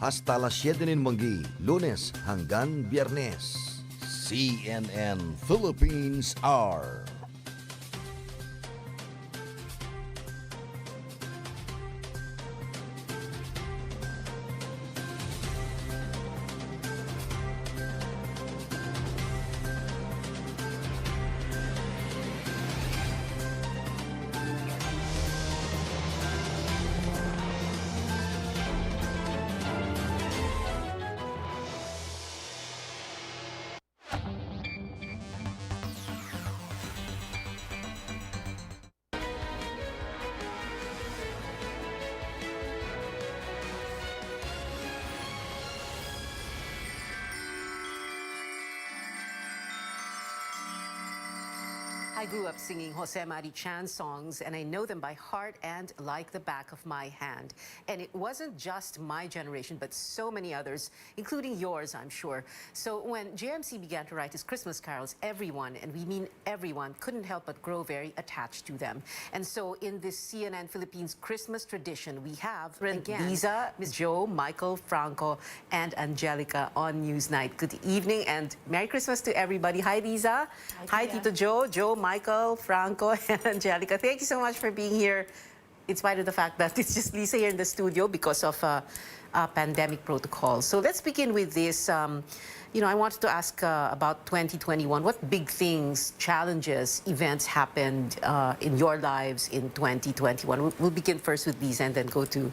hasta las 7 ng manggi, Lunes hanggang Biyernes. CNN Philippines Hour. I grew up singing Jose Mari Chan songs, and I know them by heart and like the back of my hand. And it wasn't just my generation, but so many others, including yours, I'm sure. So when JMC began to write his Christmas carols, everyone, and we mean everyone, couldn't help but grow very attached to them. And so in this CNN Philippines Christmas tradition, we have again Liza, Ms. Joe, Michael, Franco, and Angelica on Newsnight. Good evening and Merry Christmas to everybody. Hi, Liza. Hi, Tito Joe, Michael, Franco, and Angelica. Thank you so much for being here, in spite of the fact that it's just Lisa here in the studio because of pandemic protocol. So let's begin with this. I wanted to ask about 2021. What big things, challenges, events happened in your lives in 2021? We'll begin first with Lisa and then go to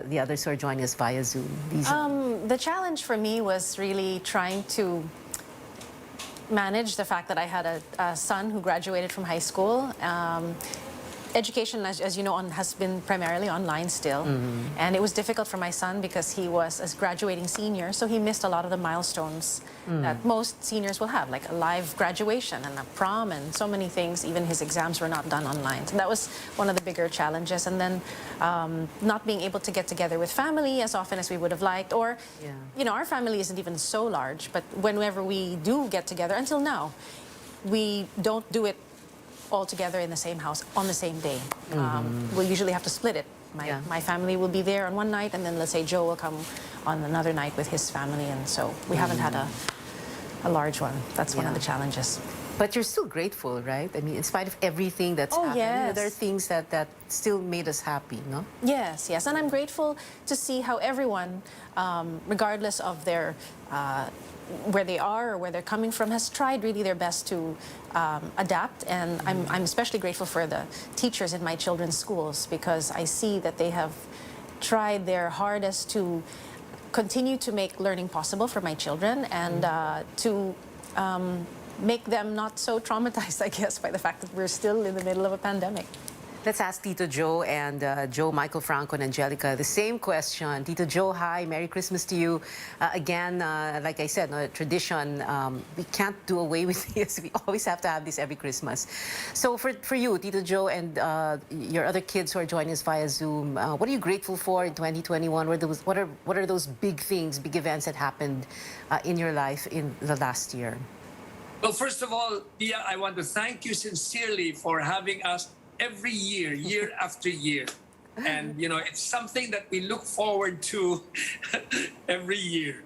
the others who are joining us via Zoom. Lisa. The challenge for me was really trying to manage the fact that I had a son who graduated from high school. Education, as you know, has been primarily online still. And it was difficult for my son because he was a graduating senior, so he missed a lot of the milestones that most seniors will have, like a live graduation and a prom and so many things. Even his exams were not done online. So that was one of the bigger challenges. And then not being able to get together with family as often as we would have liked. Or, our family isn't even so large, but whenever we do get together, until now, we don't do it all together in the same house on the same day. We'll usually have to split it. My family will be there on one night, and then let's say Joe will come on another night with his family, and so we haven't had a large one. That's one of the challenges. But you're still grateful, right? I mean, in spite of everything that's happened, yes. there are things that still made us happy, no? Yes, yes. And I'm grateful to see how everyone, regardless of their where they are or where they're coming from, has tried really their best to adapt. And I'm especially grateful for the teachers in my children's schools, because I see that they have tried their hardest to continue to make learning possible for my children and to make them not so traumatized, I guess, by the fact that we're still in the middle of a pandemic. Let's ask Tito Joe and Joe, Michael, Franco, and Angelica the same question. Tito Joe, hi, Merry Christmas to you. Again, like I said, tradition, we can't do away with this. We always have to have this every Christmas. So for you, Tito Joe, and your other kids who are joining us via Zoom, what are you grateful for in 2021? What are those big things, big events that happened in your life in the last year? Well, first of all, Pia, I want to thank you sincerely for having us every year, year after year. And, it's something that we look forward to every year.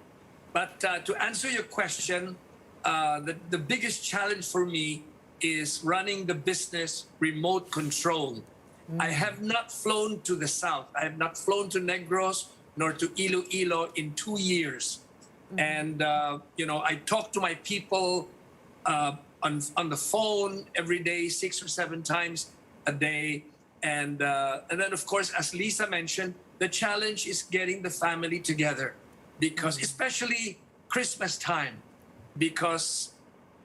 But to answer your question, the biggest challenge for me is running the business remote control. I have not flown to the south. I have not flown to Negros nor to Iloilo in 2 years. And, I talk to my people on the phone every day, 6 or 7 times a day. And then, of course, as Lisa mentioned, the challenge is getting the family together, because especially Christmas time, because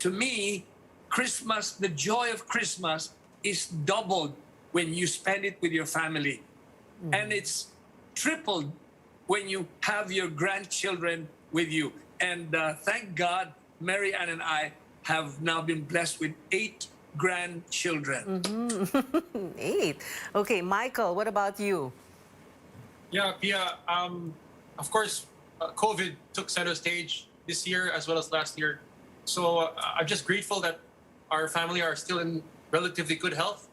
to me, Christmas, the joy of Christmas is doubled when you spend it with your family. And it's tripled when you have your grandchildren with you. And thank God, Mary Ann and I have now been blessed with 8 grandchildren. 8. Okay, Michael, what about you? Yeah, Pia, of course, COVID took center stage this year as well as last year. So I'm just grateful that our family are still in relatively good health,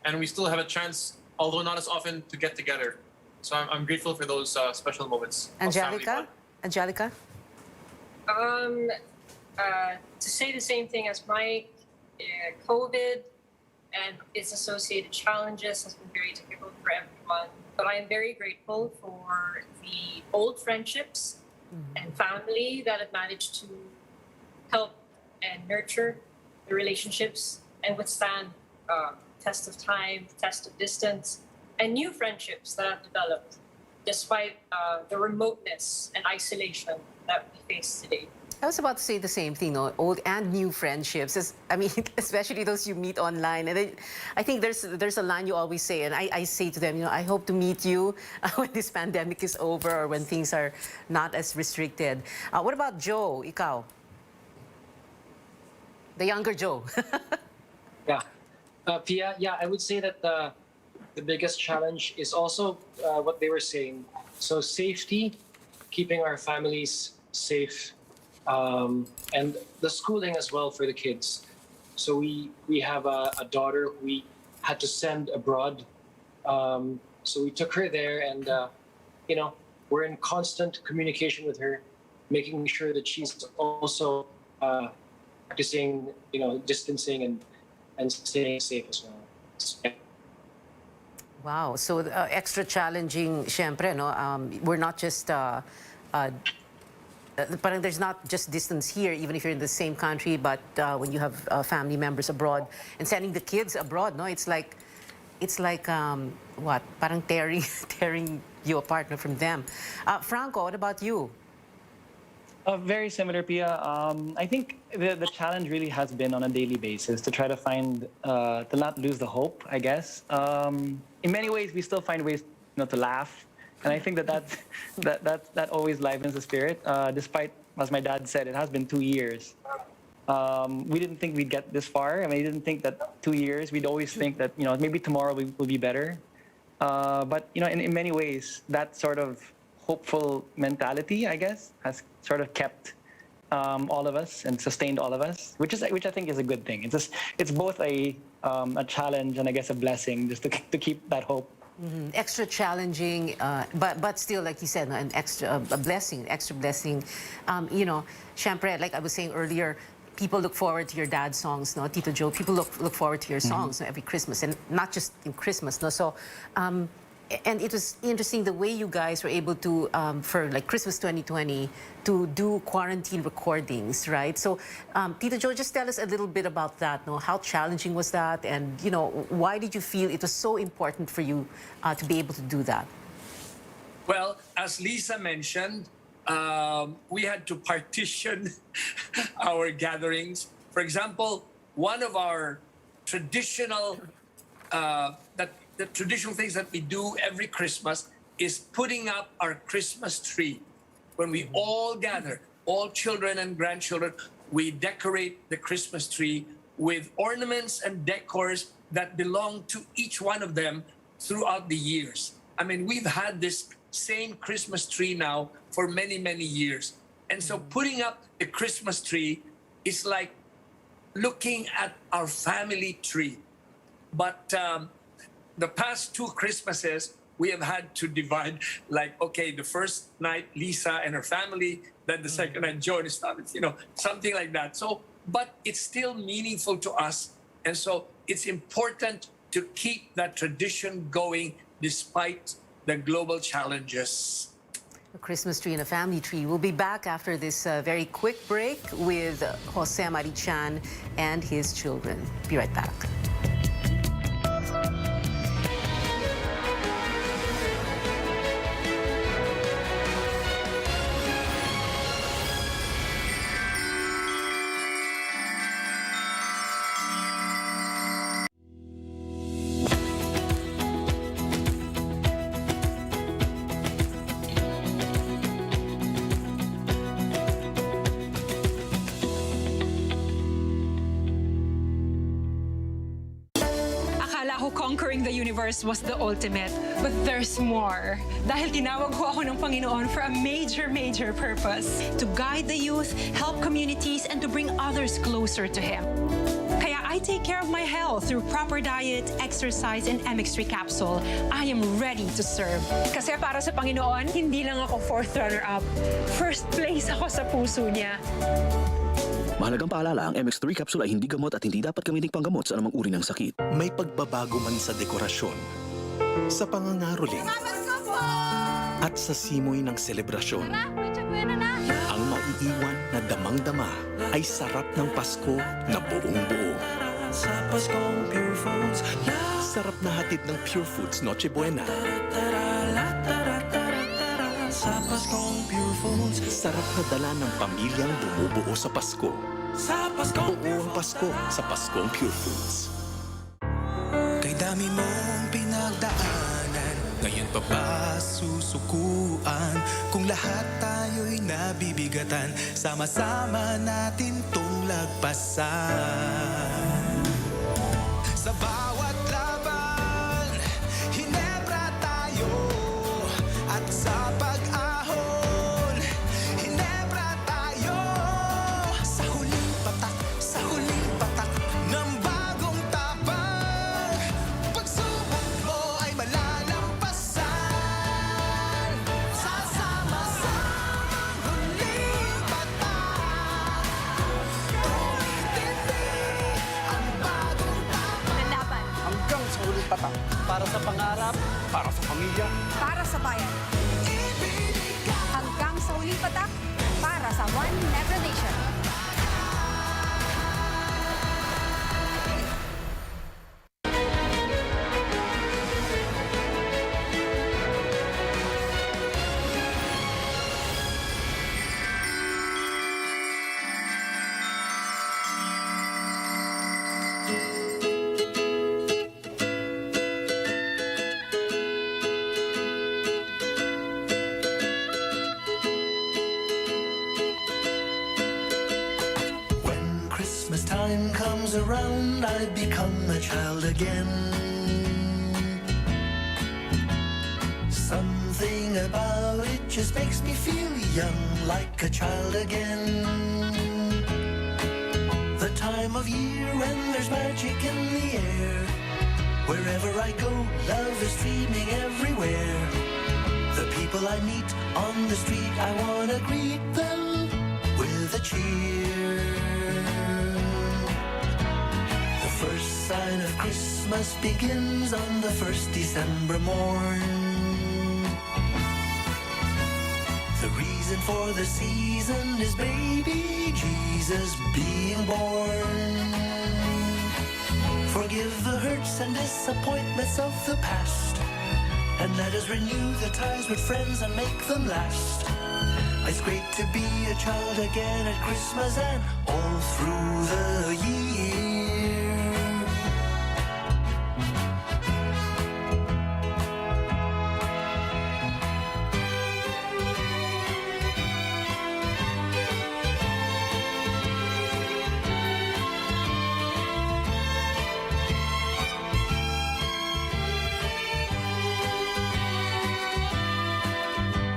and we still have a chance, although not as often, to get together. So I'm grateful for those special moments. of family Angelica? bond. Angelica? To say the same thing as Mike, COVID and its associated challenges has been very difficult for everyone. But I am very grateful for the old friendships and family that have managed to help and nurture the relationships and withstand test of time, test of distance, and new friendships that have developed despite the remoteness and isolation that we face today. I was about to say the same thing, no? Old and new friendships. I mean, especially those you meet online. And I think there's a line you always say, and I say to them, I hope to meet you when this pandemic is over or when things are not as restricted. What about Joe, ikaw? The younger Joe. Yeah. Pia, yeah, I would say that the biggest challenge is also what they were saying. So safety, keeping our families safe, and the schooling as well for the kids. So we have a daughter who we had to send abroad. So we took her there, and we're in constant communication with her, making sure that she's also practicing, distancing and staying safe as well. Wow. So extra challenging, syempre, no? We're not just... Parang there's not just distance here, even if you're in the same country, but when you have family members abroad and sending the kids abroad, no, it's like what? Parang tearing you apart, no, from them. Franco, what about you? Very similar, Pia. I think the challenge really has been on a daily basis to try to find, to not lose the hope, I guess. In many ways, we still find ways, to laugh. And I think that always livens the spirit. Despite, as my dad said, it has been 2 years. We didn't think we'd get this far. I mean, we didn't think that 2 years. We'd always think that maybe tomorrow will be better. But in many ways, that sort of hopeful mentality, I guess, has sort of kept all of us and sustained all of us, which I think is a good thing. It's both a challenge and I guess a blessing, just to keep that hope. Mm-hmm. Extra challenging, but still, like you said, an extra blessing. Syempre, like I was saying earlier, people look forward to your dad's songs, no, Tito Joe. People look forward to your songs, no, every Christmas, and not just in Christmas, no. So, and it was interesting the way you guys were able to, for like Christmas 2020, to do quarantine recordings, right? So, Tito Joe, just tell us a little bit about that, no? How challenging was that? And, why did you feel it was so important for you to be able to do that? Well, as Lisa mentioned, we had to partition our gatherings. For example, one of our traditional the traditional things that we do every Christmas is putting up our Christmas tree. When we all gather, all children and grandchildren, we decorate the Christmas tree with ornaments and decors that belong to each one of them throughout the years. I mean, we've had this same Christmas tree now for many, many years. And so putting up the Christmas tree is like looking at our family tree. But the past 2 Christmases, we have had to divide, like, okay, the first night, Lisa and her family, then the second night, Joe and his family, something like that. So, but it's still meaningful to us. And so it's important to keep that tradition going despite the global challenges. A Christmas tree and a family tree. We'll be back after this very quick break with Jose Marichan and his children. Be right back. Conquering the universe was the ultimate. But there's more. Dahil tinawag ko ako ng Panginoon for a major, major purpose. To guide the youth, help communities, and to bring others closer to Him. Kaya I take care of my health through proper diet, exercise, and MX3 capsule. I am ready to serve. Kasi para sa Panginoon, hindi lang ako fourth runner-up. First place ako sa puso niya. Mahalagang paalala, ang MX3 capsule ay hindi gamot at hindi dapat gamitin panggamot sa anumang uri ng sakit. May pagbabago man sa dekorasyon, sa pangangaroling, at sa simoy ng selebrasyon. Ang maiiwan na damang-dama ay sarap ng Pasko na buong-buo. Sarap na hatid ng Pure Foods Noche Buena. Sarap na dala ng pamilyang bumubuo sa Pasko. Buo ang Pasko sa Paskong Pure Foods. Kay dami mong pinagdaanan, ngayon pa ba susukuan? Kung lahat tayo'y nabibigatan, sama-sama natin tong lagpasan. Sa bawat laban, hinebra tayo. At sa pag-ahon, hinebra tayo. Sa huling patak ng bagong tapang, pagsubok mo ay malalampasan. Sasama-samang huling patak, tuloy-tindi ang bagong tapang. Lalaban Hanggang sa huling patak. Para sa pangarap, para sa pamilya, para sa bayan. Hanggang sa huling patak para sa One Never Nation. When Christmas time comes around, I become a child again. Something about it just makes me feel young, like a child again. The time of year when there's magic in the air. Wherever I go, love is streaming everywhere. The people I meet on the street, I wanna greet them with a cheer. The first sign of Christmas begins on the first December morn. The reason for the season is baby Jesus being born. Forgive the hurts and disappointments of the past, and let us renew the ties with friends and make them last. It's great to be a child again at Christmas and all through the year.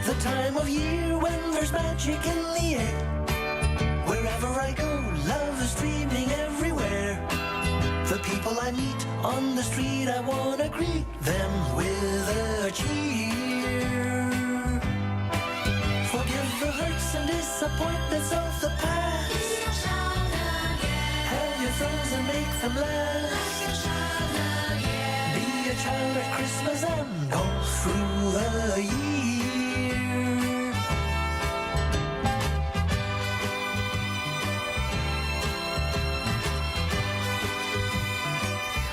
The time of year when there's magic in the air. Wherever I go, love is streaming everywhere. The people I meet on the street, I wanna greet them with a cheer. Forgive the hurts and disappointments of the past. Have your friends and make them laugh. Be a child at Christmas and all through the year.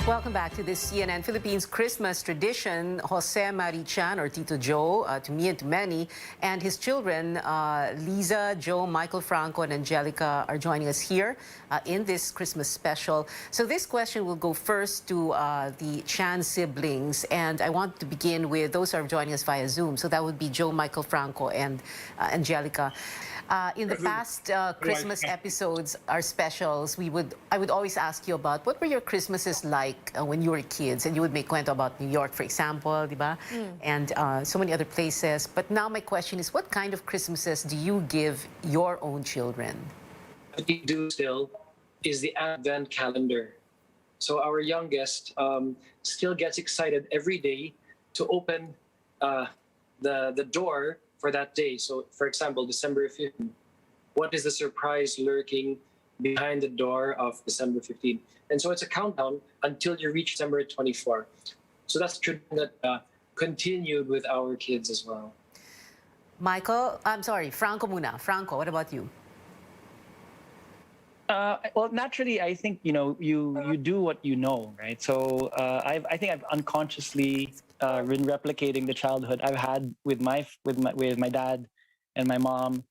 Welcome back to this CNN Philippines Christmas tradition. Jose Marichan, or Tito Joe, to me and to many, and his children, Liza, Joe, Michael Franco, and Angelica, are joining us here in this Christmas special. So this question will go first to the Chan siblings, and I want to begin with those who are joining us via Zoom. So that would be Joe, Michael Franco, and Angelica. In the past Christmas episodes, our specials, I would always ask you about what were your Christmases like when you were kids, and you would make kwento about New York, for example, di ba? And so many other places. But now my question is, what kind of Christmases do you give your own children? What we do still is the Advent calendar. So our youngest still gets excited every day to open the door for that day. So, for example, December 15th, what is the surprise lurking behind the door of December 15th? And so it's a countdown until you reach December 24. So that's tradition that continued with our kids as well. Michael, I'm sorry, Franco muna. Franco, what about you? Well, naturally, I think you do what you know, right? So I think I've unconsciously been replicating the childhood I've had with my dad and my mom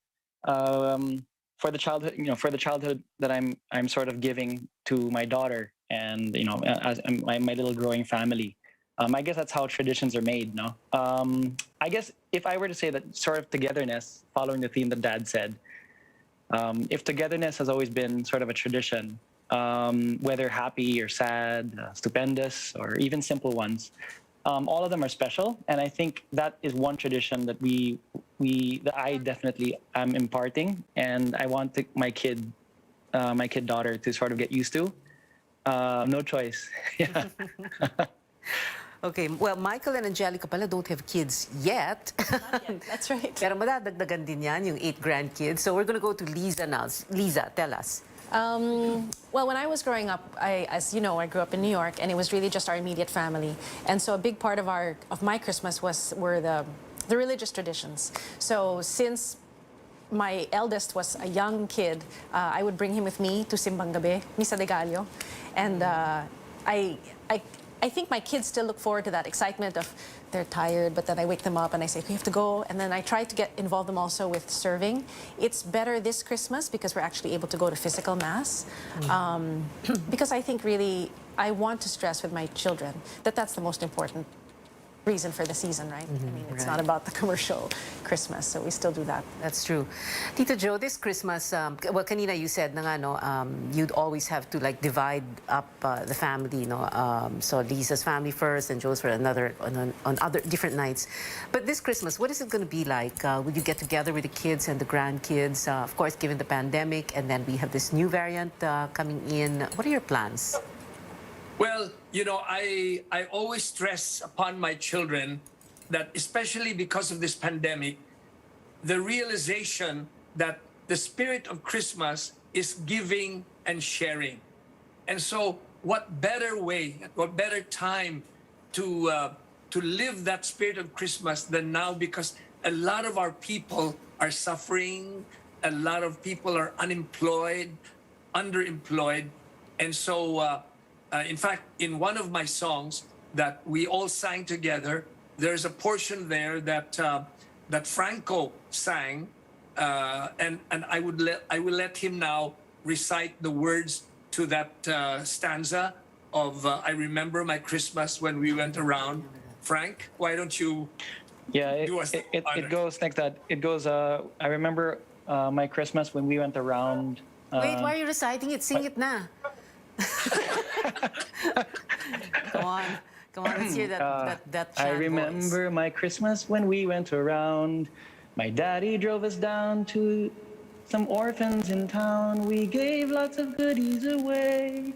for the childhood that I'm sort of giving to my daughter and as my little growing family. I guess that's how traditions are made, no? I guess if I were to say that sort of togetherness, following the theme that Dad said. If togetherness has always been sort of a tradition, whether happy or sad, stupendous, or even simple ones, all of them are special. And I think that is one tradition that that I definitely am imparting, and I want my kid daughter to sort of get used to. No choice. Yeah. Okay, well, Michael and Angelica pala don't have kids yet. Not yet. That's right. Pero madadagdagan din yan, yung 8 grandkids. So we're going to go to Liza now. Liza, tell us. Well, when I was growing up, as you know, I grew up in New York, and it was really just our immediate family. And so a big part of my Christmas were the religious traditions. So since my eldest was a young kid, I would bring him with me to Simbang Gabi, Misa de Gallo, and I think my kids still look forward to that excitement of they're tired, but then I wake them up and I say, we have to go. And then I try to involve them also with serving. It's better this Christmas because we're actually able to go to physical mass. Because I think really, I want to stress with my children that that's the most important reason for the season, right? I mean, it's not about the commercial Christmas, so we still do that. That's true. Tito Joe, this Christmas, well, kanina you said na nga, no, you'd always have to like divide up the family, no? So Lisa's family first and Joe's for another on other different nights. But this Christmas, what is it going to be like? Would you get together with the kids and the grandkids? Of course, given the pandemic, and then we have this new variant coming in. What are your plans? Well, I always stress upon my children that, especially because of this pandemic, the realization that the spirit of Christmas is giving and sharing. And so what better way, what better time to live that spirit of Christmas than now, because a lot of our people are suffering, a lot of people are unemployed, underemployed. And so in fact, in one of my songs that we all sang together, there's a portion there that that Franco sang, and I will let him now recite the words to that stanza of "I remember my Christmas when we went around." Frank, why don't you? Yeah, do us the honor? it goes like that. It goes. I remember my Christmas when we went around. Wait, why are you reciting it? Sing it na. Come on, let's hear that chant. I remember my Christmas when we went around. My daddy drove us down to some orphans in town. We gave lots of goodies away.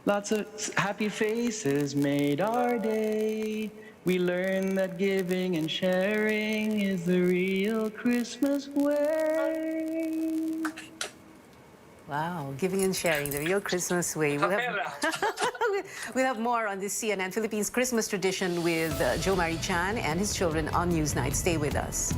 Lots of happy faces made our day. We learned that giving and sharing is the real Christmas way. Wow, giving and sharing, the real Christmas way. We'll have more on this CNN Philippines Christmas tradition with Joe Mari Chan and his children on Newsnight. Stay with us.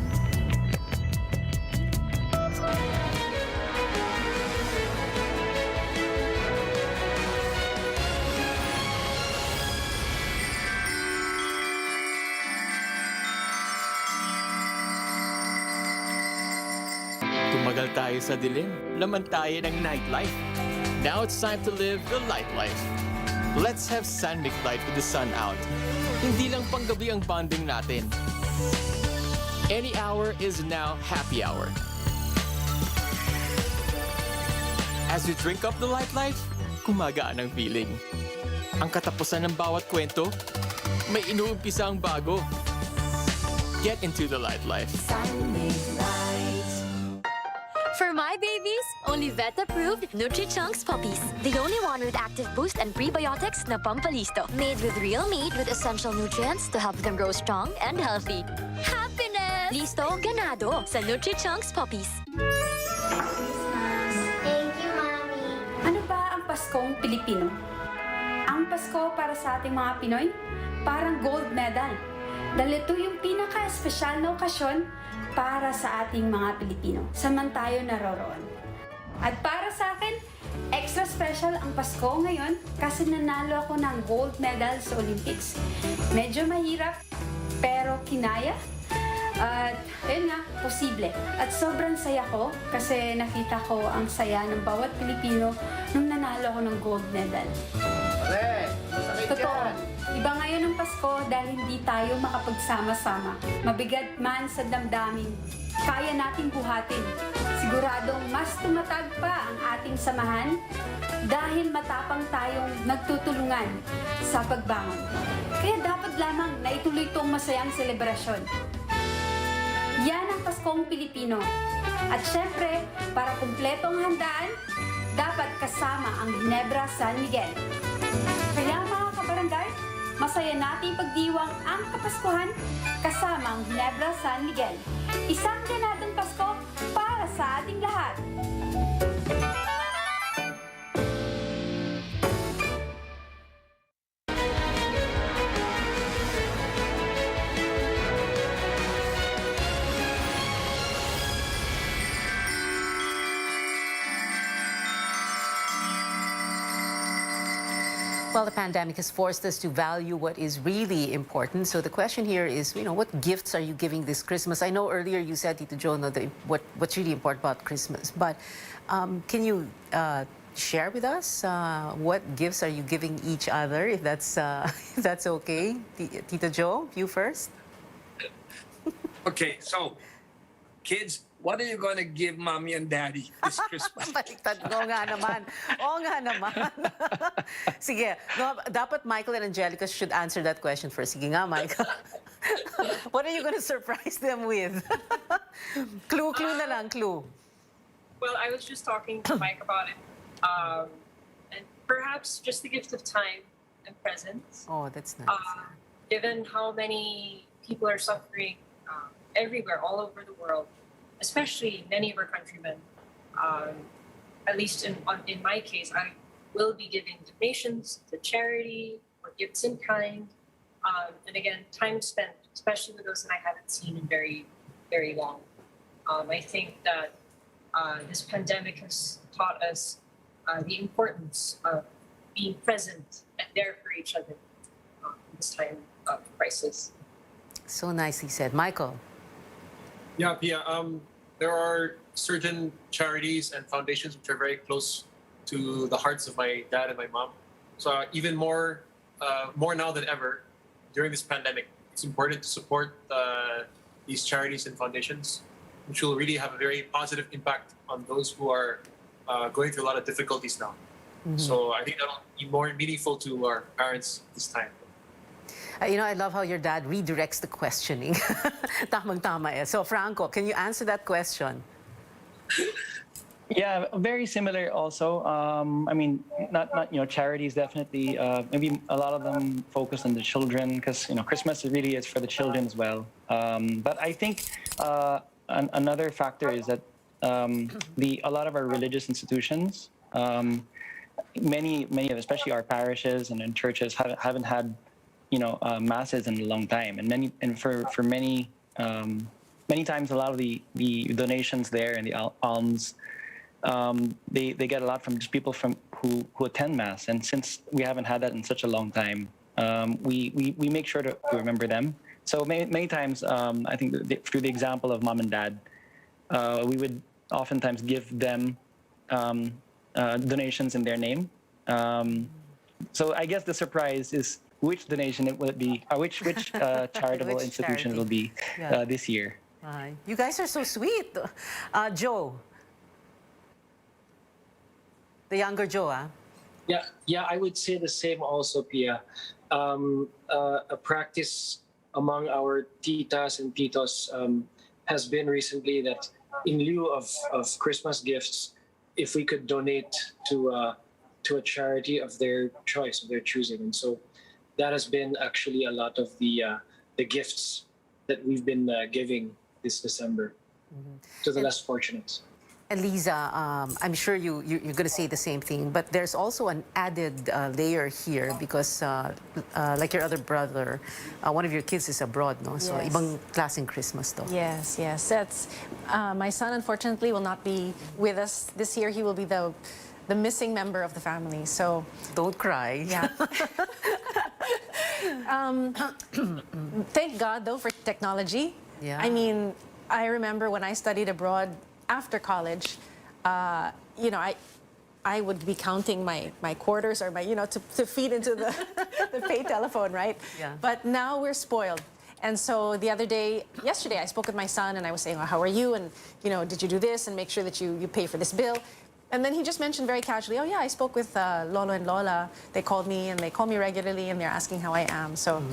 Tumagal tayo sa dilim, laman tayo ng nightlife. Now it's time to live the light life. Let's have San Mig Light with the sun out. Hindi lang panggabi ang bonding natin. Any hour is now happy hour. As we drink up the light life, kumagaan ang feeling. Ang katapusan ng bawat kwento, may inuumpisa ang bago. Get into the light life. For my Hi, babies! Only vet-approved Nutri-Chunks puppies. The only one with active boost and prebiotics na pampalisto. Made with real meat with essential nutrients to help them grow strong and healthy. Happiness! Listo, ganado sa Nutri-Chunks puppies. Thank you, Mommy. Ano ba ang Paskong Pilipino? Ang Pasko para sa ating mga Pinoy, parang gold medal. Dahil ito yung pinaka-espesyal na okasyon para sa ating mga Pilipino, saman tayo naroroon. At para sa akin, extra special ang Pasko ngayon kasi nanalo ako ng gold medal sa Olympics. Medyo mahirap, pero kinaya. At yun nga, posible. At sobrang saya ko kasi nakita ko ang saya ng bawat Pilipino nung nanalo ako ng gold medal. Totoo. Iba ngayon ang Pasko dahil hindi tayo makapagsama-sama. Mabigat man sa damdamin, kaya nating buhatin. Siguradong mas tumatag pa ang ating samahan dahil matapang tayong nagtutulungan sa pagbangon. Kaya dapat lamang na ituloy itong masayang selebrasyon. Yan ang Paskong Pilipino. At syempre, para kumpleto ang handaan, dapat kasama ang Ginebra San Miguel. Kaya mga kabarangay, masaya natin pagdiwang ang Kapaskuhan kasama ang Ginebra San Miguel. Isang ganadong Pasko para sa ating lahat. Well, the pandemic has forced us to value what is really important. So the question here is, what gifts are you giving this Christmas? I know earlier you said, Tito Jo, what's really important about Christmas. But can you share with us what gifts are you giving each other, if that's okay? Tito Jo, you first. Okay, so kids, what are you going to give Mommy and Daddy this Christmas? Baliktad. Oo nga naman. Oo nga naman. Sige. No, dapat Michael and Angelica should answer that question first. Sige nga, Michael. What are you going to surprise them with? Clue na lang, clue. Well, I was just talking to Mike about it. And perhaps just the gift of time and presence. Oh, that's nice. Given how many people are suffering everywhere, all over the world, especially many of our countrymen, at least in my case, I will be giving donations to charity or gifts in kind. And again, time spent, especially with those that I haven't seen in very, very long. I think that this pandemic has taught us the importance of being present and there for each other in this time of crisis. So nicely said. Michael. Yeah, Pia. There are certain charities and foundations which are very close to the hearts of my dad and my mom. So even more now than ever, during this pandemic, it's important to support these charities and foundations, which will really have a very positive impact on those who are going through a lot of difficulties now. Mm-hmm. So I think that'll be more meaningful to our parents this time. I love how your dad redirects the questioning. Tamang-tama eh. So, Franco, can you answer that question? Yeah, very similar also. I mean, not charities definitely. Maybe a lot of them focus on the children because Christmas really is for the children as well. But I think another factor is that a lot of our religious institutions, many of especially our parishes and churches haven't had masses in a long time, and for many times a lot of the donations there and the alms, they get a lot from just people who attend mass, and since we haven't had that in such a long time, we make sure to remember them. So many times, I think through the example of mom and dad, we would oftentimes give them donations in their name. So I guess the surprise is which donation will it be, which charitable institution it will be this year. You guys are so sweet. Joe. The younger Joe, huh? Yeah, I would say the same also, Pia. A practice among our titas and titos has been recently that in lieu of Christmas gifts, if we could donate to a charity of their choice, of their choosing. And so that has been actually a lot of the gifts that we've been giving this December to the less fortunate. And Liza, I'm sure you're going to say the same thing, but there's also an added layer here because, like your other brother, one of your kids is abroad, no? So Yes. ibang klaseng Christmas to. Yes, yes. That's my son. Unfortunately, will not be with us this year. He will be the missing member of the family. So don't cry. Yeah. Thank God, though, for technology. Yeah. I mean, I remember when I studied abroad after college, you know, I would be counting my quarters or my, you know, to feed into the pay telephone, right? Yeah. But now we're spoiled. And so yesterday, I spoke with my son and I was saying, well, how are you? And, you know, did you do this? And make sure that you pay for this bill. And then he just mentioned very casually, oh yeah, I spoke with Lolo and Lola. They called me and they call me regularly and they're asking how I am. So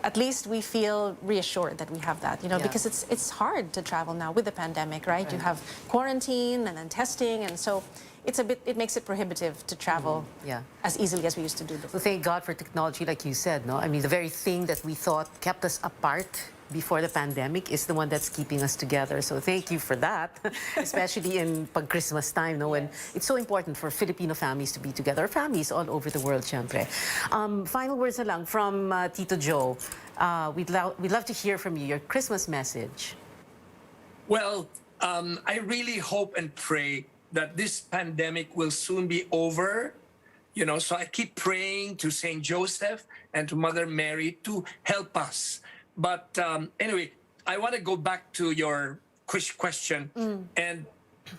at least we feel reassured that we have that, you know, because it's hard to travel now with the pandemic, right? You have quarantine and then testing, and so it makes it prohibitive to travel as easily as we used to do before. So thank God for technology, like you said, no? I mean, the very thing that we thought kept us apart before the pandemic is the one that's keeping us together. So thank you for that, especially in pag-Christmas time, no? When it's so important for Filipino families to be together, families all over the world, syempre. Final words na lang from Tito Joe. We'd love to hear from you, your Christmas message. Well, I really hope and pray that this pandemic will soon be over. You know, so I keep praying to Saint Joseph and to Mother Mary to help us. But anyway, I want to go back to your question. And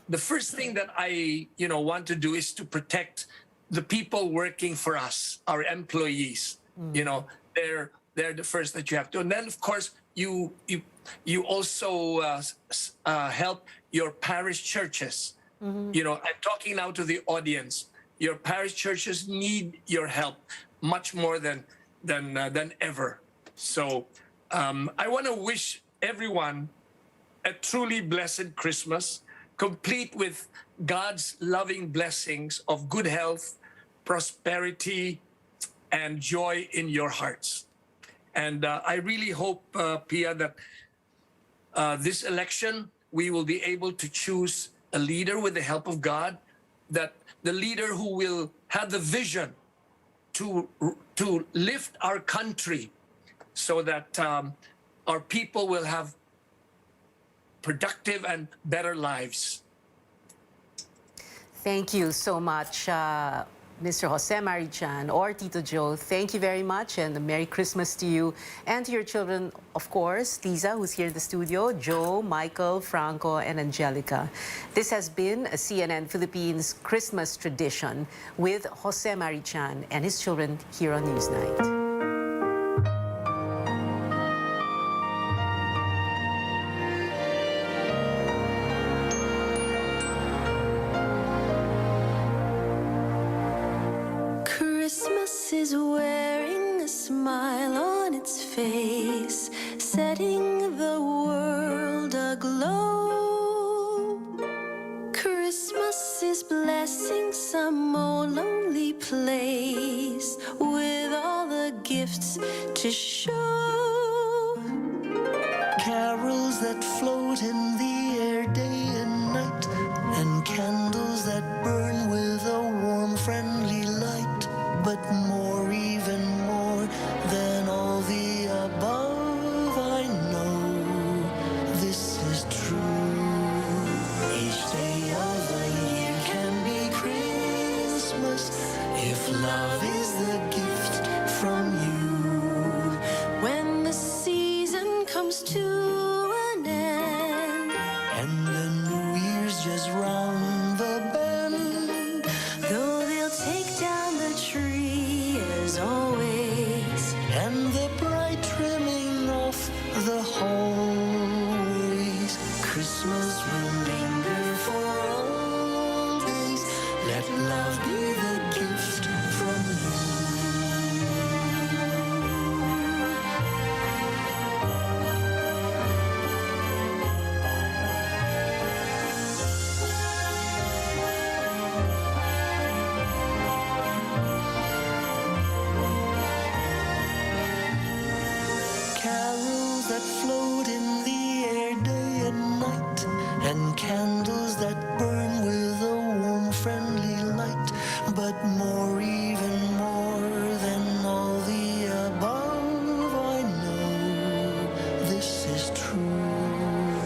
the first thing that I, want to do is to protect the people working for us, our employees. You know, they're the first that you have to. And then, of course, you also help your parish churches. You know, I'm talking now to the audience. Your parish churches need your help much more than ever. So I want to wish everyone a truly blessed Christmas, complete with God's loving blessings of good health, prosperity, and joy in your hearts. And I really hope, Pia, that this election, we will be able to choose a leader with the help of God, that the leader who will have the vision to lift our country so that our people will have productive and better lives. Thank you so much, Mr. Jose Marichan or Tito Joe. Thank you very much, and a Merry Christmas to you and to your children, of course, Liza, who's here in the studio, Joe, Michael, Franco, and Angelica. This has been a CNN Philippines Christmas tradition with Jose Marichan and his children here on Newsnight. Christmas is wearing a smile on its face, setting the world aglow. Christmas is blessing some old lonely place with all the gifts to show. Carols that float in the air day and night, and candles that burn with a warm, friendly light. But more, even more than all the above, I know this is true. Each day of the year can be Christmas if love is the gift from you. When the season comes to an end and the New Year's just round the bend, though they'll take down the tree as always, and the bright trimming off the hallways, Christmas will linger for always. Let love be the gift from you. and candles that burn with a warm, friendly light. But more, even more than all the above, I know this is true.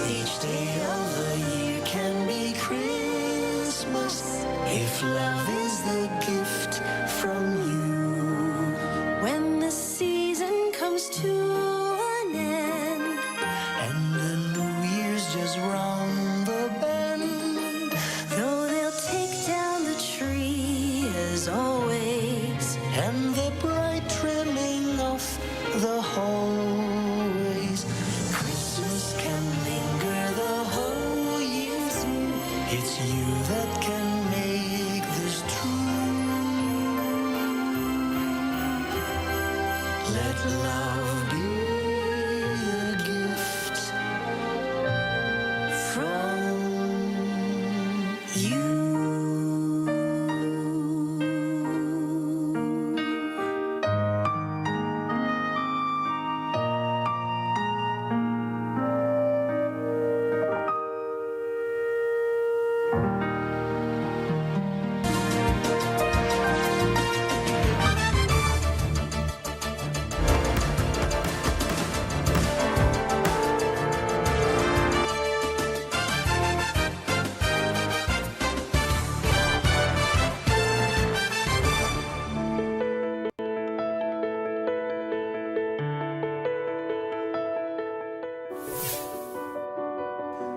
Each day of the year can be Christmas if love is the gift from you. When the season comes to an end and the New Year's just round the bend, though they'll take down the tree as always, and the bright trimming of the hallways, Christmas can linger the whole year through. It's you that can make this true. Let love be a gift from you.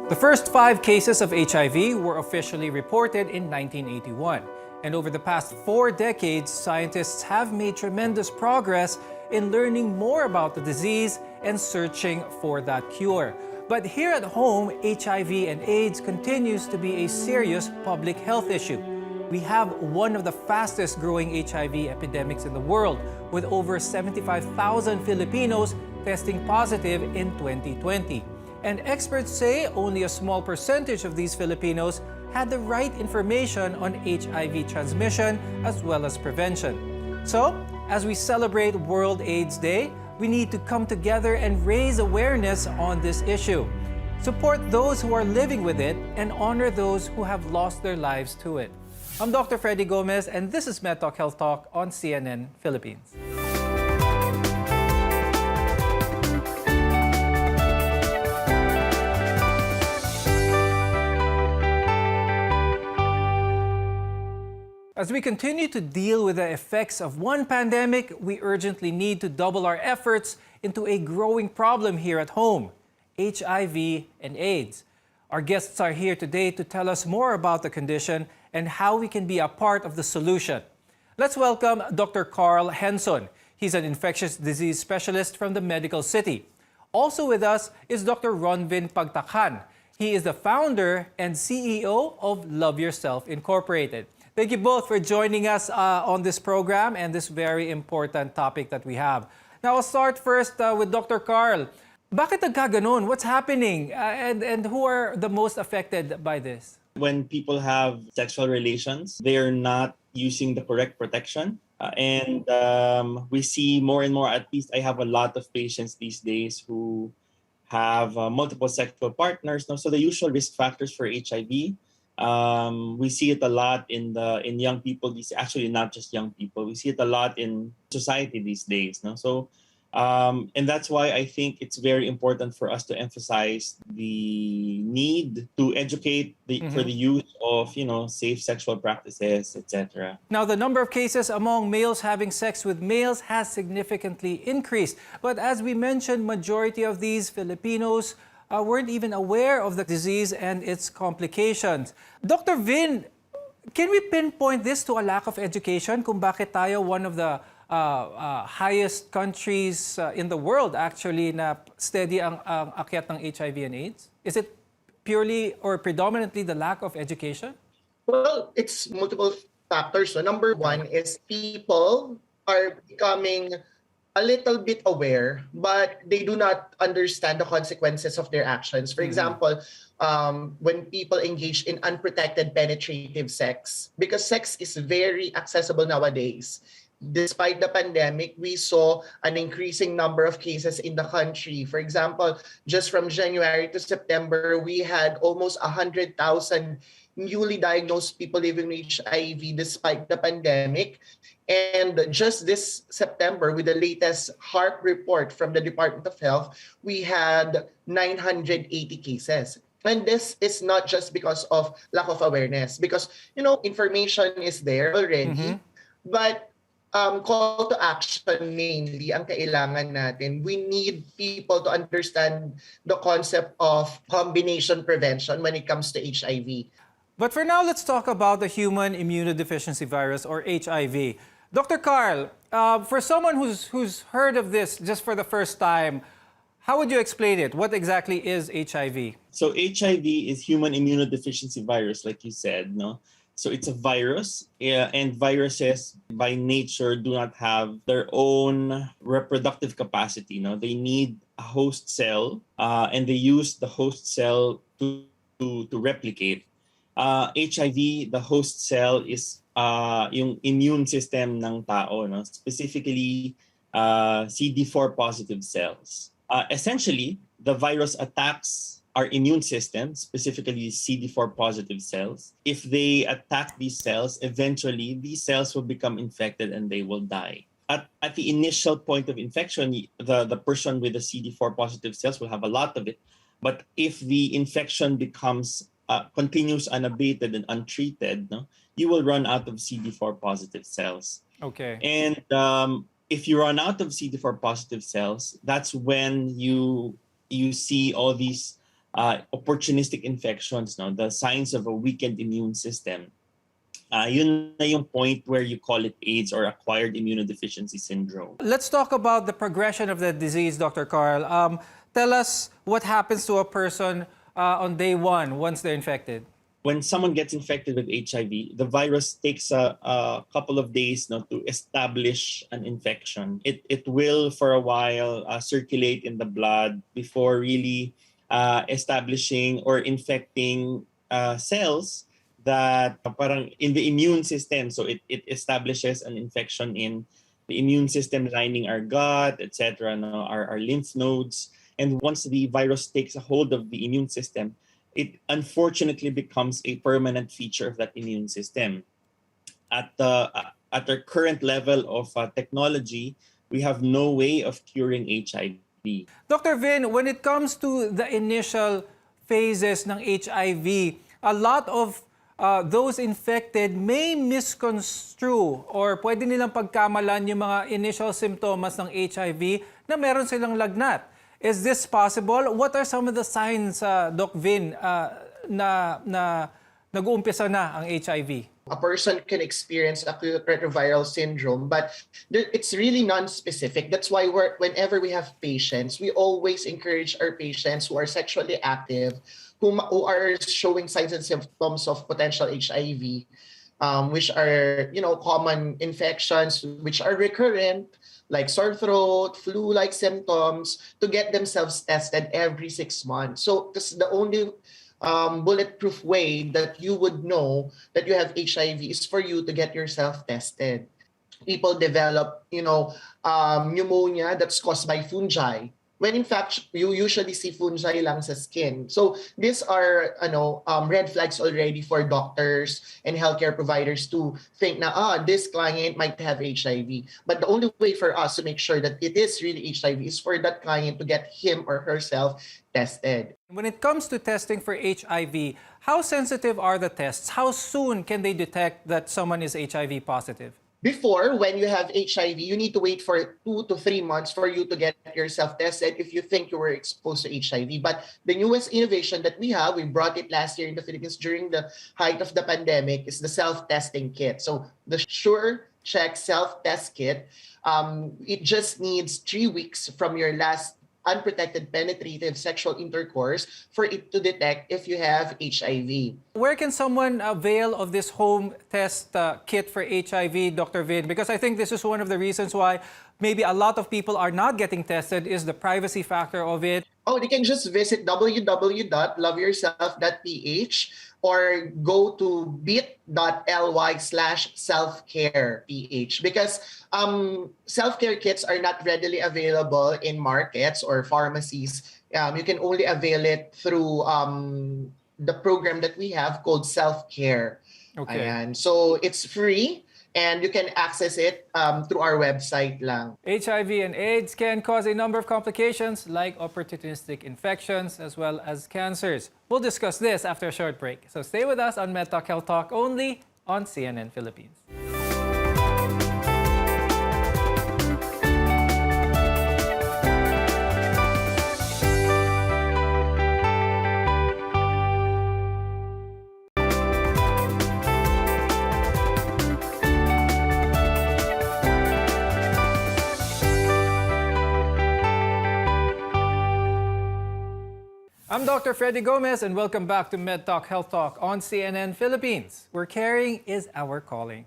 The first 5 cases of HIV were officially reported in 1981. And over the past 4 decades, scientists have made tremendous progress in learning more about the disease and searching for that cure. But here at home, HIV and AIDS continues to be a serious public health issue. We have one of the fastest growing HIV epidemics in the world, with over 75,000 Filipinos testing positive in 2020. And experts say only a small percentage of these Filipinos had the right information on HIV transmission as well as prevention. So, as we celebrate World AIDS Day, we need to come together and raise awareness on this issue. Support those who are living with it and honor those who have lost their lives to it. I'm Dr. Freddy Gomez, and this is MedTalk Health Talk on CNN Philippines. As we continue to deal with the effects of one pandemic, we urgently need to double our efforts into a growing problem here at home: HIV and AIDS. Our guests are here today to tell us more about the condition and how we can be a part of the solution. Let's welcome Dr. Carl Henson. He's an infectious disease specialist from the Medical City. Also with us is Dr. Ronvin Pagtakhan. He is the founder and CEO of Love Yourself Incorporated. Thank you both for joining us on this program and this very important topic that we have. Now, I'll start first with Dr. Carl. Bakit nagkaganon? What's happening? And who are the most affected by this? When people have sexual relations, they are not using the correct protection. And we see more and more, at least I have a lot of patients these days who have multiple sexual partners. So the usual risk factors for HIV, we see it a lot in young people. Actually, not just young people. We see it a lot in society these days. So, and that's why I think it's very important for us to emphasize the need to educate for the use of safe sexual practices, etc. Now, the number of cases among males having sex with males has significantly increased. But as we mentioned, majority of these Filipinos weren't even aware of the disease and its complications. Dr. Vin, can we pinpoint this to a lack of education kung bakit tayo one of the highest countries in the world actually na steady ang akyat ng HIV and AIDS? Is it purely or predominantly the lack of education? Well, it's multiple factors. So number one is people are becoming a little bit aware, but they do not understand the consequences of their actions. For example, when people engage in unprotected penetrative sex, because sex is very accessible nowadays, Despite the pandemic, we saw an increasing number of cases in the country. For example, just from January to September, we had almost 100,000 newly diagnosed people living with HIV despite the pandemic. And just this September, with the latest HARP report from the Department of Health, we had 980 cases. And this is not just because of lack of awareness, because, information is there already, but call to action mainly ang kailangan natin. We need people to understand the concept of combination prevention when it comes to HIV. But for now, let's talk about the human immunodeficiency virus, or HIV. Dr. Carl, for someone who's heard of this just for the first time, how would you explain it? What exactly is HIV? So HIV is human immunodeficiency virus, like you said, no? So it's a virus, and viruses by nature do not have their own reproductive capacity. No, they need a host cell, and they use the host cell to replicate. HIV, the host cell is yung immune system ng tao, no? Specifically CD4 positive cells. Essentially, the virus attacks our immune system, specifically CD4 positive cells. If they attack these cells, eventually these cells will become infected and they will die. At the initial point of infection, the person with the CD4 positive cells will have a lot of it. But if the infection becomes continues unabated and untreated, no, you will run out of CD4 positive cells. Okay. And if you run out of CD4 positive cells, that's when you see all these opportunistic infections, no, the signs of a weakened immune system. Yun na yung point where you call it AIDS, or acquired immunodeficiency syndrome. Let's talk about the progression of the disease, Dr. Carl. Tell us what happens to a person on day one once they're infected. When someone gets infected with HIV, the virus takes a couple of days, no, to establish an infection. It will, for a while, circulate in the blood before really establishing or infecting cells that parang in the immune system. So it establishes an infection in the immune system lining our gut, etc., no, our lymph nodes. And once the virus takes a hold of the immune system, it unfortunately becomes a permanent feature of that immune system. At our current level of technology, we have no way of curing HIV. Dr. Vin, when it comes to the initial phases ng HIV, a lot of those infected may misconstrue or pwede nilang pagkamalan yung mga initial symptoms ng HIV na meron silang lagnat. Is this possible? What are some of the signs, Doc Vin, na nag-uumpisa na ang HIV? A person can experience acute retroviral syndrome, but it's really non-specific. That's why whenever we have patients, we always encourage our patients who are sexually active, who are showing signs and symptoms of potential HIV, which are, common infections, which are recurrent, like sore throat, flu-like symptoms, to get themselves tested every 6 months. So this is the only bulletproof way that you would know that you have HIV is for you to get yourself tested. People develop, pneumonia that's caused by fungi, when in fact you usually see fungi lang sa skin. So these are red flags already for doctors and healthcare providers to think na this client might have HIV. But the only way for us to make sure that it is really HIV is for that client to get him or herself tested. When it comes to testing for HIV, how sensitive are the tests? How soon can they detect that someone is HIV positive? Before, when you have HIV, you need to wait for 2 to 3 months for you to get yourself tested if you think you were exposed to HIV. But the newest innovation that we have, we brought it last year in the Philippines during the height of the pandemic, is the self-testing kit. So the Sure Check self-test kit, it just needs 3 weeks from your last unprotected penetrative sexual intercourse for it to detect if you have HIV. Where can someone avail of this home test kit for HIV, Dr. Vin? Because I think this is one of the reasons why maybe a lot of people are not getting tested, is the privacy factor of it. Oh, they can just visit www.loveyourself.ph or go to bit.ly/selfcareph because self-care kits are not readily available in markets or pharmacies. You can only avail it through the program that we have called Self-Care. Okay. Ayan. So it's free and you can access it through our website lang. HIV and AIDS can cause a number of complications like opportunistic infections as well as cancers. We'll discuss this after a short break. So stay with us on MedTalk Health Talk only on CNN Philippines. I'm Dr. Freddy Gomez and welcome back to MedTalk Health Talk on CNN Philippines, where caring is our calling.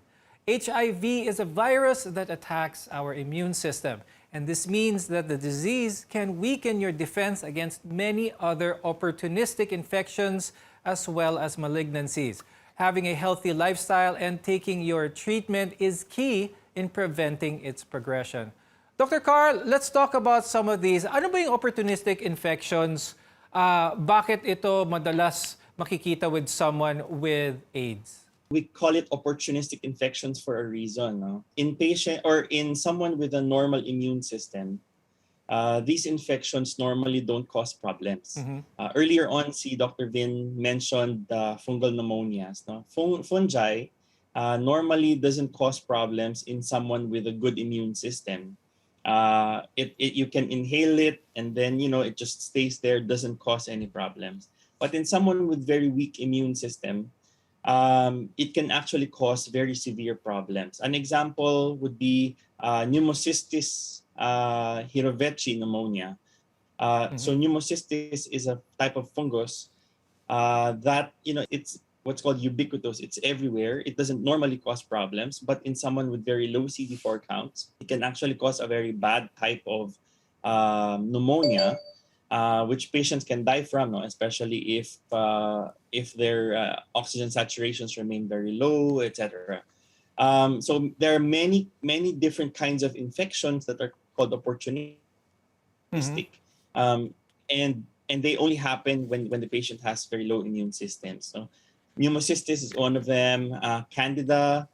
HIV is a virus that attacks our immune system, and this means that the disease can weaken your defense against many other opportunistic infections as well as malignancies. Having a healthy lifestyle and taking your treatment is key in preventing its progression. Dr. Carl, let's talk about some of these. Ano ba yung opportunistic infections? Bakit ito madalas makikita with someone with AIDS? We call it opportunistic infections for a reason. No? In patient or in someone with a normal immune system, these infections normally don't cause problems. Earlier on, Dr. Vin mentioned fungal pneumonias. No? Fungi normally doesn't cause problems in someone with a good immune system. You can inhale it and then it just stays there, doesn't cause any problems. But in someone with very weak immune system, it can actually cause very severe problems. An example would be pneumocystis hiroveci pneumonia. So pneumocystis is a type of fungus that it's what's called ubiquitous. It's everywhere. It doesn't normally cause problems, but in someone with very low CD4 counts, it can actually cause a very bad type of pneumonia, which patients can die from, especially if their oxygen saturations remain very low, etc. So there are many different kinds of infections that are called opportunistic, and they only happen when the patient has very low immune systems. So pneumocystis is one of them. Candida,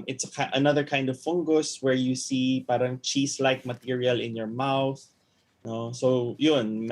it's another kind of fungus where you see parang cheese-like material in your mouth. No? So yun,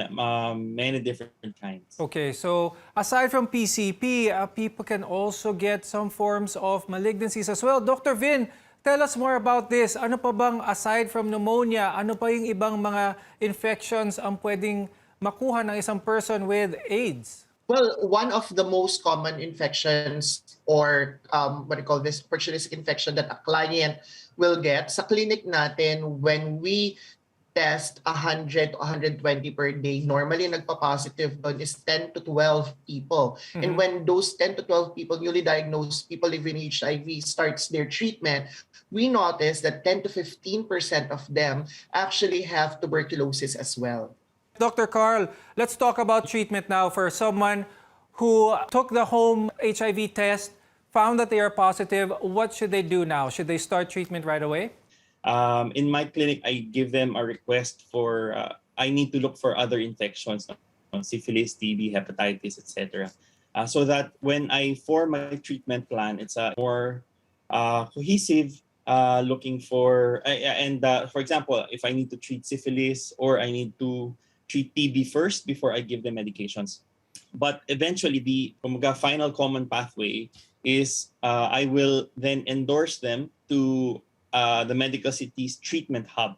many different kinds. Okay, so aside from PCP, people can also get some forms of malignancies as well. Dr. Vin, tell us more about this. Ano pa bang aside from pneumonia, ano pa yung ibang mga infections ang pwedeng makuha ng isang person with AIDS? Well, one of the most common infections or what do you call this, opportunistic infection that a client will get sa clinic natin when we test 100 to 120 per day, normally nagpa-positive doon is 10 to 12 people. And when those 10 to 12 people, newly diagnosed people living with HIV starts their treatment, we notice that 10 to 15% of them actually have tuberculosis as well. Dr. Carl, let's talk about treatment now for someone who took the home HIV test, found that they are positive. What should they do now? Should they start treatment right away? In my clinic, I give them a request for, I need to look for other infections, syphilis, TB, hepatitis, etc. So that when I form my treatment plan, it's a more cohesive, looking for, for example, if I need to treat syphilis or I need to treat TB first before I give them medications. But eventually, the final common pathway is I will then endorse them to the Medical City's treatment hub,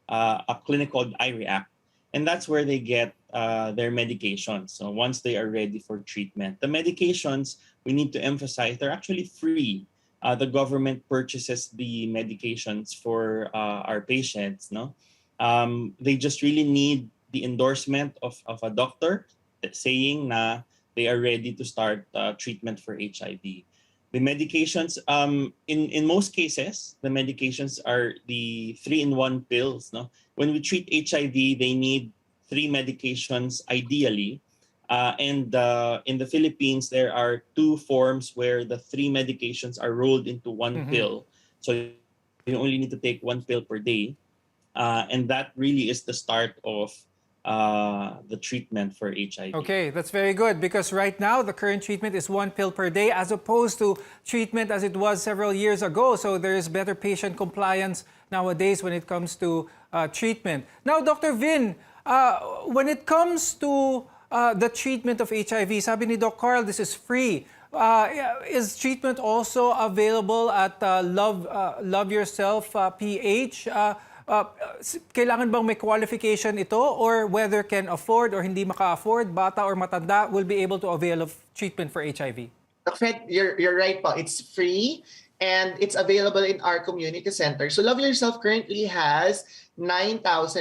a clinic called IRIAC. And that's where they get their medications. So once they are ready for treatment. The medications, we need to emphasize, they're actually free. The government purchases the medications for our patients. They just really need the endorsement of a doctor saying na they are ready to start treatment for HIV. The medications, in most cases, the medications are the 3-in-1 pills. When we treat HIV, they need 3 medications ideally. And in the Philippines, there are 2 forms where the 3 medications are rolled into one pill. So you only need to take 1 pill per day. And that really is the start of the treatment for HIV. Okay, that's very good because right now the current treatment is 1 pill per day as opposed to treatment as it was several years ago. So there is better patient compliance nowadays when it comes to treatment. Now, Dr. Vin, when it comes to the treatment of HIV, sabi ni Doc Carl, this is free. Is treatment also available at Love Yourself PH? Kailangan bang may qualification ito or whether can afford or hindi maka-afford, bata or matanda will be able to avail of treatment for HIV? Dr. Fred, you're right po. It's free and it's available in our community center. So Love Yourself currently has 9,100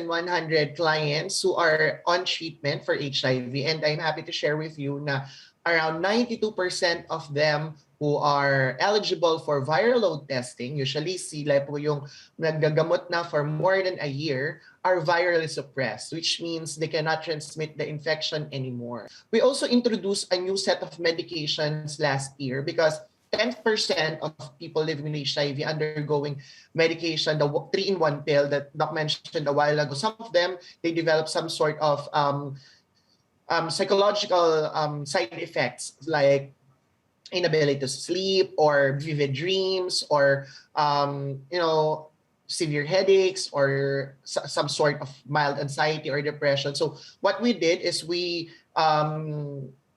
clients who are on treatment for HIV. And I'm happy to share with you na around 92% of them who are eligible for viral load testing, usually sila po yung naggagamot na for more than a year, are virally suppressed, which means they cannot transmit the infection anymore. We also introduced a new set of medications last year because 10% of people living with HIV undergoing medication, the 3-in-1 pill that Doc mentioned a while ago. Some of them, they develop some sort of psychological side effects like inability to sleep or vivid dreams or, severe headaches or some sort of mild anxiety or depression. So what we did is we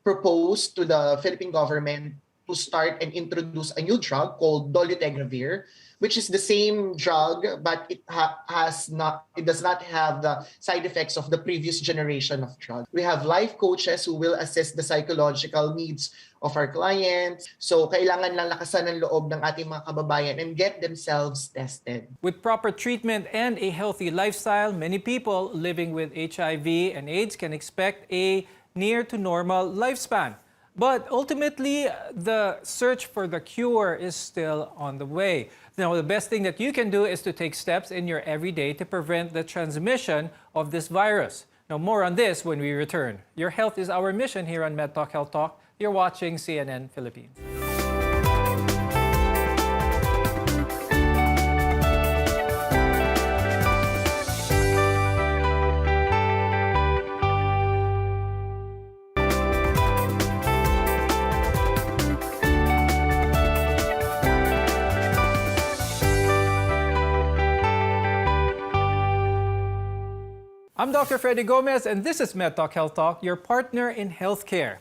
proposed to the Philippine government to start and introduce a new drug called dolutegravir, which is the same drug, but it does not have the side effects of the previous generation of drugs. We have life coaches who will assess the psychological needs of our clients. So kailangan lang lakasan ng loob ng ating mga kababayan and get themselves tested. With proper treatment and a healthy lifestyle, many people living with HIV and AIDS can expect a near to normal lifespan. But ultimately, the search for the cure is still on the way. Now, the best thing that you can do is to take steps in your everyday to prevent the transmission of this virus. Now, more on this when we return. Your health is our mission here on MedTalk Health Talk. You're watching CNN Philippines. I'm Dr. Freddy Gomez, and this is MedTalk Health Talk, your partner in healthcare.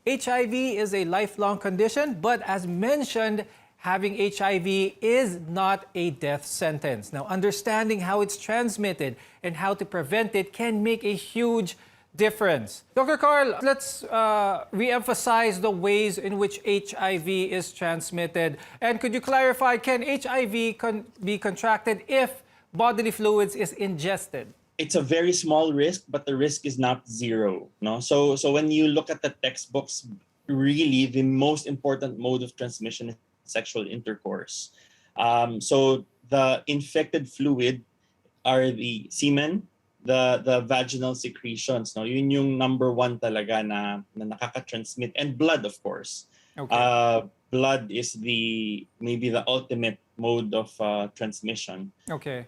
HIV is a lifelong condition, but as mentioned, having HIV is not a death sentence. Now, understanding how it's transmitted and how to prevent it can make a huge difference. Dr. Carl, let's re-emphasize the ways in which HIV is transmitted. And could you clarify, can HIV be contracted if bodily fluids is ingested? It's a very small risk, but the risk is not zero. No, so when you look at the textbooks, really the most important mode of transmission is sexual intercourse. So the infected fluid are the semen, the vaginal secretions. No, yun yung number 1 talaga na nakaka-transmit, and blood, of course. Okay. Blood is maybe the ultimate mode of transmission. Okay.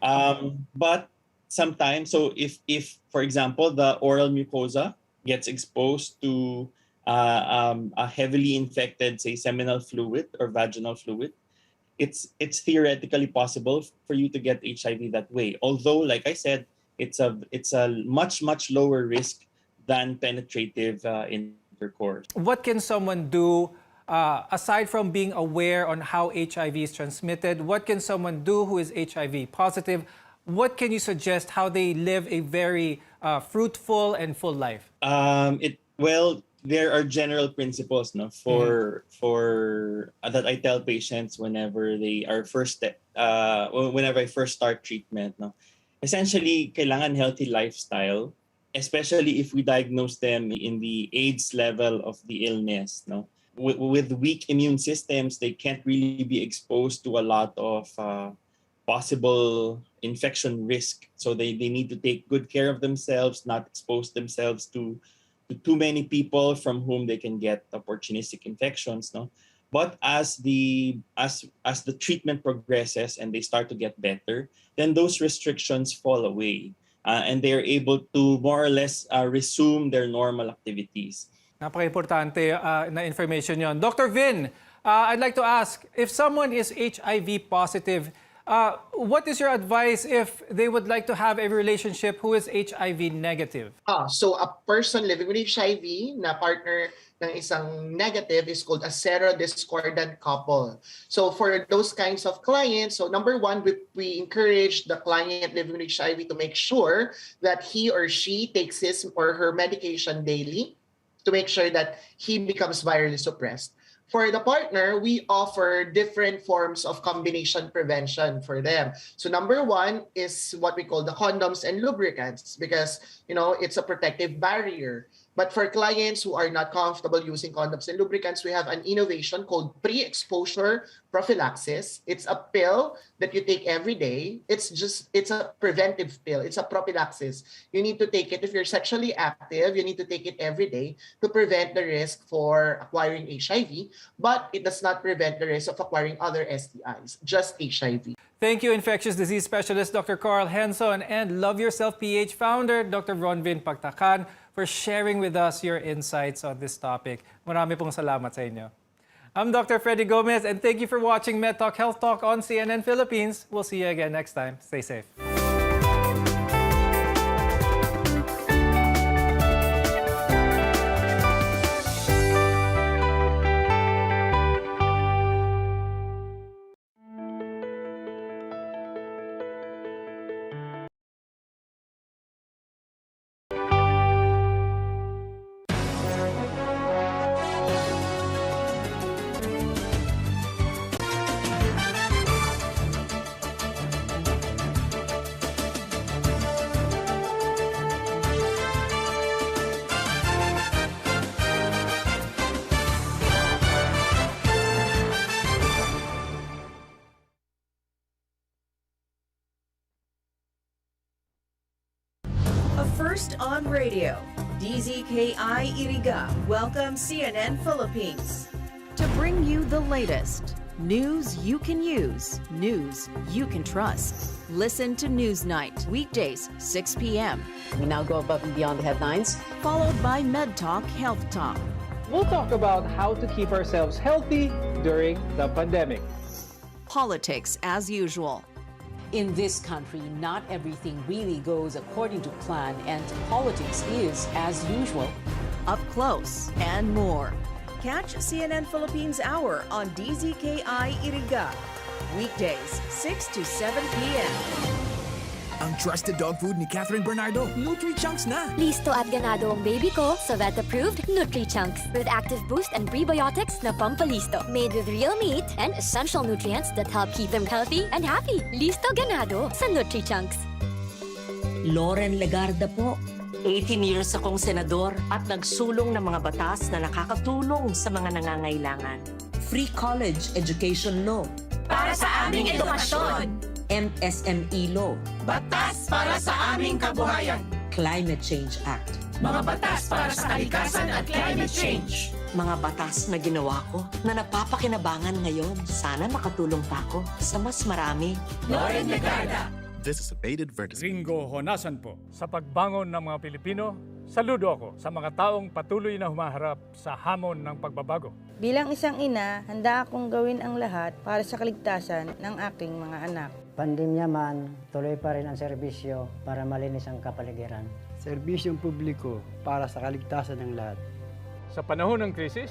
But sometimes, so if for example the oral mucosa gets exposed to a heavily infected, say, seminal fluid or vaginal fluid, it's theoretically possible for you to get HIV that way. Although, like I said, it's a much lower risk than penetrative intercourse. What can someone do aside from being aware on how HIV is transmitted? What can someone do who is HIV positive? What can you suggest how they live a very fruitful and full life? There are general principles, no, for that I tell patients whenever they are whenever I first start treatment, no. Essentially, kailangan healthy lifestyle, especially if we diagnose them in the AIDS level of the illness, no. With weak immune systems, they can't really be exposed to a lot of possible infection risk. So they need to take good care of themselves, not expose themselves to too many people from whom they can get opportunistic infections. No, but as the treatment progresses and they start to get better, then those restrictions fall away, and they are able to more or less resume their normal activities. Napaka-importante na information yon. Dr. Vin, I'd like to ask, if someone is HIV positive, what is your advice if they would like to have a relationship who is HIV negative? So a person living with HIV na partner ng isang negative is called a serodiscordant couple. So for those kinds of clients, so number one, we encourage the client living with HIV to make sure that he or she takes his or her medication daily to make sure that he becomes virally suppressed. For the partner, we offer different forms of combination prevention for them. So number one is what we call the condoms and lubricants because, it's a protective barrier. But for clients who are not comfortable using condoms and lubricants, we have an innovation called pre-exposure prophylaxis. It's a pill that you take every day. It's a preventive pill. It's a prophylaxis. You need to take it if you're sexually active. You need to take it every day to prevent the risk for acquiring HIV, but it does not prevent the risk of acquiring other STIs, just HIV. Thank you, infectious disease specialist Dr. Carl Henson and Love Yourself PH founder Dr. Ronvin Pagtacan for sharing with us your insights on this topic. Marami pong salamat sa inyo. I'm Dr. Freddy Gomez and thank you for watching MedTalk Health Talk on CNN Philippines. We'll see you again next time. Stay safe. First on radio, DZKI-IRIGA welcomes CNN Philippines to bring you the latest news you can use, news you can trust. Listen to Newsnight, weekdays, 6 p.m. We now go above and beyond the headlines. Followed by MedTalk Health Talk. We'll talk about how to keep ourselves healthy during the pandemic. Politics as usual. In this country, not everything really goes according to plan, and politics is as usual. Up close and more. Catch CNN Philippines Hour on DZKI-IRIGA. Weekdays, 6 to 7 p.m. Ang trusted dog food ni Catherine Bernardo, Nutri-Chunks na! Listo at ganado ang baby ko sa vet-approved Nutri-Chunks with active boost and prebiotics na pampalisto. Made with real meat and essential nutrients that help keep them healthy and happy. Listo ganado sa Nutri-Chunks. Loren Legarda po. 18 years akong senador at nagsulong ng mga batas na nakakatulong sa mga nangangailangan. Free college education law. Para sa aming edukasyon. MSME law. Batas para sa aming kabuhayan. Climate Change Act. Mga batas para sa kalikasan at climate change. Mga batas na ginawa ko na napapakinabangan ngayon. Sana makatulong pa ako sa mas marami. Loren Legarda. This is a paid advertisement. Ringo Honasan po. Sa pagbangon ng mga Pilipino, saludo ako sa mga taong patuloy na humaharap sa hamon ng pagbabago. Bilang isang ina, handa akong gawin ang lahat para sa kaligtasan ng aking mga anak. Pandemya man, tuloy pa rin ang serbisyo para malinis ang kapaligiran. Serbisyong publiko para sa kaligtasan ng lahat. Sa panahon ng krisis,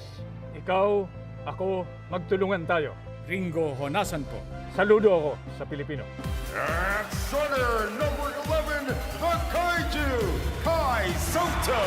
ikaw, ako, magtulungan tayo. Ringo Honasan po. Saludo ako sa Pilipino. At starter number 11, the Kaiju, Kai Soto.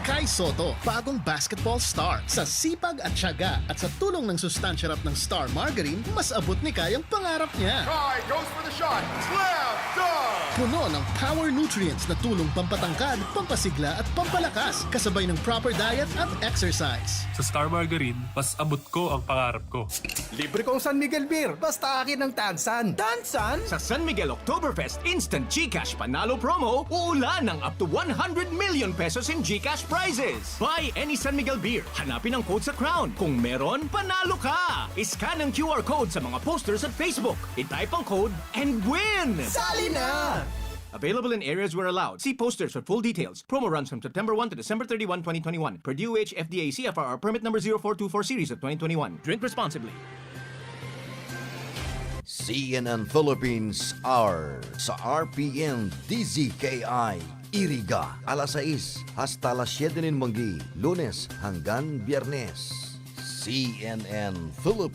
Kai Soto, bagong basketball star. Sa sipag at tiyaga at sa tulong ng sustansya rap ng Star Margarine, mas abot ni Kai ang pangarap niya. Kai goes for the shot. Slam dunk! Puno ng power nutrients na tulong pampatangkad, pampasigla at pampalakas kasabay ng proper diet at exercise. Sa Star Margarine, mas abot ko ang pangarap ko. Libre kong San Miguel Beer, basta akin ng Tansan. Tansan? Sa San Miguel Oktoberfest Instant GCash Panalo Promo, uulan ng up to 100 million pesos in GCash prizes. Buy any San Miguel beer, hanapin ang code sa crown. Kung meron, panalo ka! Iscan ang QR code sa mga posters at Facebook. I-type ang code and win! Sali na! Available in areas where allowed. See posters for full details. Promo runs from September 1 to December 31, 2021. Per DOH FDA CFR permit number 0424 series of 2021. Drink responsibly. CNN Philippines Hour sa RPN-DZKI-IRIGA alas 6 hasta las 7 ng manggi, Lunes hanggang Biyernes. CNN Philippines